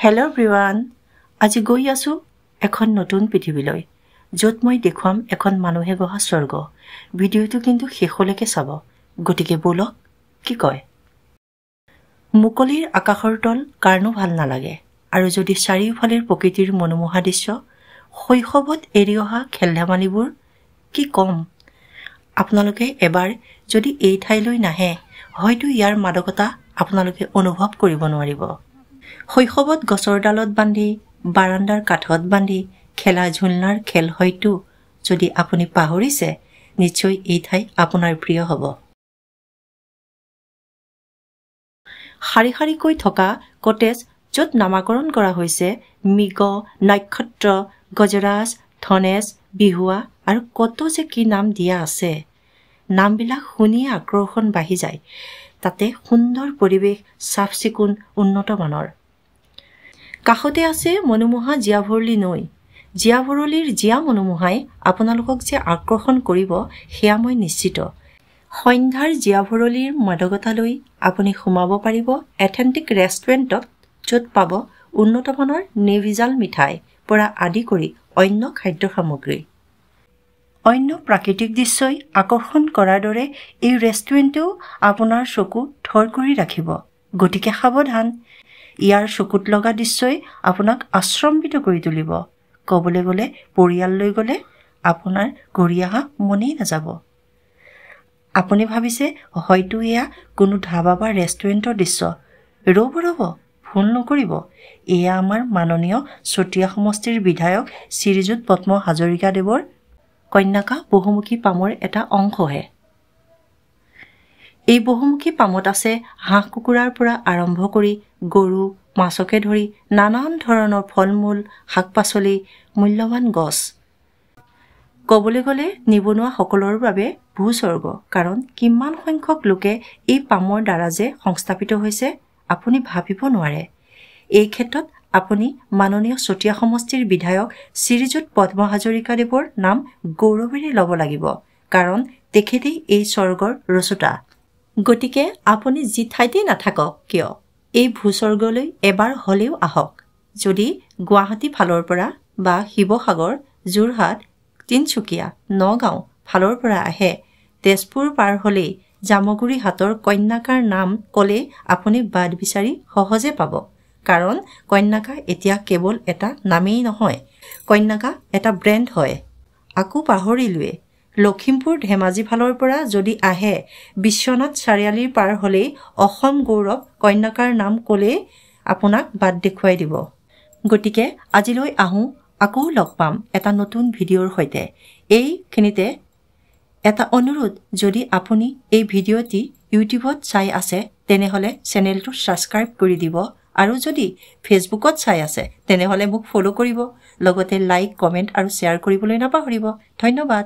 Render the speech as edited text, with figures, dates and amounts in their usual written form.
Hello everyone. আজি গৈ আছো এখন নতুন পৃথিৱীলৈ য'ত মই দেখুৱাম এখন মানুহে গঢ়া স্বৰ্গ ভিডিঅ'টো কিন্তু শেষলৈকে চাব গতিকে বলক কি কয় মুকলিৰ আকাশৰ তল কাৰনো ভাল নালাগে আৰু যদি চাৰিওফালৰ প্ৰকৃতিৰ মনোমোহা দৃশ্য শৈশৱত এৰি অহা খেল-ধেমালিবোৰ কি কম আপোনালোকে এবাৰ যদি এই ঠাইলৈ নাহে হয়তো ইয়াৰ মাদকতা আপোনালোকে অনুভৱ কৰিব নোৱাৰিব শৈশৱত গছৰ ডালত বান্ধি বাৰান্দাৰ কাঠত বান্ধি খেলা ঝুলনাৰ খেল হয়তো যদি আপুনি পাহৰিছে নিশ্চয় এই ঠাই আপোনাৰ প্ৰিয় হ'ব শাৰী শাৰীকৈ থকা কটেজ য'ত নামাকৰণ কৰা হৈছে মৃগ নক্ষত্ৰ গজৰাজ ধনেশ বিহুৱা আৰু কত যে কি নাম দিয়া আছে নামবিলাক শুনি আকৰ্ষণ বাঢ়ি যায় তাতে সুন্দৰ পৰিৱেশ চাফ-চিকুণ উন্নত মানৰ কাষতে আছে মনোমোহা জিয়াভৰলী নৈ জিয়াভৰলীৰ জিয়া মনোমোহাই আপোনালোকক যে আকৰ্ষণ কৰিব সেয়া মই নিশ্চিত সন্ধ্যাৰ জিয়াভৰলীৰ মাদকতালৈ আপুনি সোমাব পাৰিব এথেন্টিক ৰেষ্টুৰেণ্টত য'ত পাব উন্নত মানৰ নেভিজাল মিঠাই পৰা আদি কৰি অন্য খাদ্য সামগ্ৰী অন্য প্ৰাকৃতিক দৃশ্যই আকৰ্ষণ কৰাৰ দৰে এই ৰেষ্টুৰেণ্টেও আপোনাৰ চকু থৰ কৰি ৰাখিব গতিকে সাৱধান ইয়াৰ চকুত লগা দৃশ্যই আপোনাক আশ্ৰম্বিত কৰি তুলিব ক'বলৈ গ'লে পৰিয়াল লৈ গ'লে আপোনাৰ ঘূৰি অহা মনেই নাযাব আপুনি ভাবিছে হয়তো এয়া কোনো ধাবা বা ৰেষ্টুৰেণ্টৰ দৃশ্য ৰ'ব ভুল নকৰিব এয়া আমাৰ মাননীয় চতিয়া সমষ্টিৰ বিধায়ক শ্ৰীযুত পদ্ম হাজৰিকাদেৱৰ কন্যাকা বহুমুখী পামৰ এটা অংশহে এই বহুমুখী পামত আছে হাঁহ কুকুৰাৰ পৰা আৰম্ভ কৰি গৰু মাছকে ধৰি নানান ধৰণৰ ফল-মূল শাক-পাচলি মূল্যৱান গছ ক'বলৈ গ'লে নিবনুৱা সকলৰ বাবে ভূস্বৰ্গ কাৰণ কিমান সংখ্যক লোকে এই পামৰ দ্বাৰা যে সংস্থাপিত হৈছে আপুনি ভাবিব নোৱাৰে এই ক্ষেত্ৰত আপুনি মাননীয় চতিয়া সমষ্টিৰ বিধায়ক শ্ৰীযুত পদ্ম হাজৰিকাদেৱৰ নাম গৌৰৱেৰে ল'ব লাগিব কাৰণ তেখেতেই এই স্বৰ্গৰ ৰচোতা গতিকে আপুনি যি ঠাইতেই নাথাকক কিয় এই ভূস্বৰ্গলৈ এবাৰ হ'লেও আহক যদি গুৱাহাটী ফালৰ পৰা বা শিৱসাগৰ যোৰহাট তিনচুকীয়া নগাঁও ফালৰ পৰা আহে তেজপুৰ পাৰ হ'লেই জামগুৰি হাটৰ কন্যাকাৰ নাম ক'লেই আপুনি বাট বিচাৰি সহজে পাব কাৰণ কন্যাকা এতিয়া কেৱল এটা নামেই নহয় কন্যাকা এটা ব্ৰেণ্ড হয় আকৌ পাহৰিলোৱে লখিমপুৰ ধেমাজি ফালৰ পৰা যদি আহে বিশ্বনাথ চাৰিআলিৰ পাৰ হ'লেই অসম গৌৰৱ কন্যাকাৰ নাম ক'লেই আপোনাক বাট দেখুৱাই দিব গতিকে আজিলৈ আহোঁ আকৌ লগ পাম এটা নতুন ভিডিঅ'ৰ সৈতে এইখিনিতে এটা অনুৰোধ যদি আপুনি এই ভিডিঅ'টি ইউটিউবত চাই আছে তেনেহ'লে চেনেলটো ছাবস্ক্ৰাইব কৰি দিব আৰু যদি ফেচবুকত চাই আছে তেনেহ'লে মোক ফ'ল' কৰিব লগতে লাইক কমেণ্ট আৰু শ্বেয়াৰ কৰিবলৈ নাপাহৰিব ধন্যবাদ